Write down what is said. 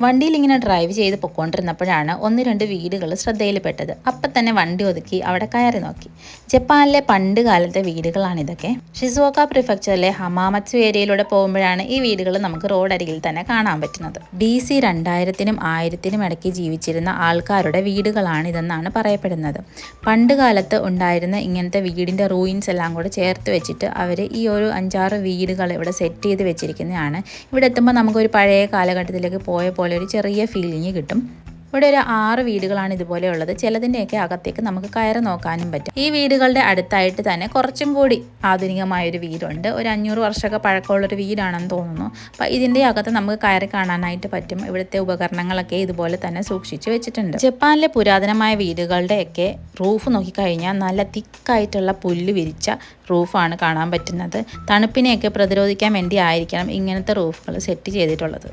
വണ്ടിയിൽ ഇങ്ങനെ ഡ്രൈവ് ചെയ്ത് പൊയ്ക്കൊണ്ടിരുന്നപ്പോഴാണ് ഒന്ന് രണ്ട് വീടുകൾ ശ്രദ്ധയിൽപ്പെട്ടത്. അപ്പം തന്നെ വണ്ടി ഒതുക്കി അവിടെ കയറി നോക്കി. ജപ്പാനിലെ പണ്ട് കാലത്തെ വീടുകളാണിതൊക്കെ. ഷിസുഓക്ക പ്രിഫെക്ചറിലെ ഹമാമത്സു ഏരിയയിലൂടെ പോകുമ്പോഴാണ് ഈ വീടുകൾ നമുക്ക് റോഡരികിൽ തന്നെ കാണാൻ പറ്റുന്നത്. BC 2000-നും 1000-നും ഇടയ്ക്ക് ജീവിച്ചിരുന്ന ആൾക്കാരുടെ വീടുകളാണിതെന്നാണ് പറയപ്പെടുന്നത്. പണ്ട് കാലത്ത് ഉണ്ടായിരുന്ന ഇങ്ങനത്തെ വീടിൻ്റെ റൂയിൻസ് എല്ലാം കൂടെ ചേർത്ത് വെച്ചിട്ട് അവർ ഈ ഒരു 5-6 വീടുകൾ ഇവിടെ സെറ്റ് ചെയ്ത് വെച്ചിരിക്കുന്നതാണ്. ഇവിടെ എത്തുമ്പോൾ നമുക്കൊരു പഴയ കാലഘട്ടത്തിലേക്ക് പോയ പോലെ ഒരു ചെറിയ ഫീലിംഗ് കിട്ടും. ഇവിടെ ഒരു 6 വീടുകളാണ് ഇതുപോലെയുള്ളത്. ചിലതിൻ്റെയൊക്കെ അകത്തേക്ക് നമുക്ക് കയറി നോക്കാനും പറ്റും. ഈ വീടുകളുടെ അടുത്തായിട്ട് തന്നെ കുറച്ചും കൂടി ആധുനികമായൊരു വീടുണ്ട്. ഒരു 500 വർഷമൊക്കെ പഴക്കമുള്ളൊരു വീടാണെന്ന് തോന്നുന്നു. അപ്പോൾ ഇതിൻ്റെ അകത്ത് നമുക്ക് കയറി കാണാനായിട്ട് പറ്റും. ഇവിടുത്തെ ഉപകരണങ്ങളൊക്കെ ഇതുപോലെ തന്നെ സൂക്ഷിച്ച് വെച്ചിട്ടുണ്ട്. ജപ്പാനിലെ പുരാതനമായ വീടുകളുടെയൊക്കെ റൂഫ് നോക്കിക്കഴിഞ്ഞാൽ നല്ല തിക്കായിട്ടുള്ള പുല്ല് വിരിച്ച റൂഫാണ് കാണാൻ പറ്റുന്നത്. തണുപ്പിനെയൊക്കെ പ്രതിരോധിക്കാൻ വേണ്ടി ആയിരിക്കണം ഇങ്ങനത്തെ റൂഫുകൾ സെറ്റ് ചെയ്തിട്ടുള്ളത്.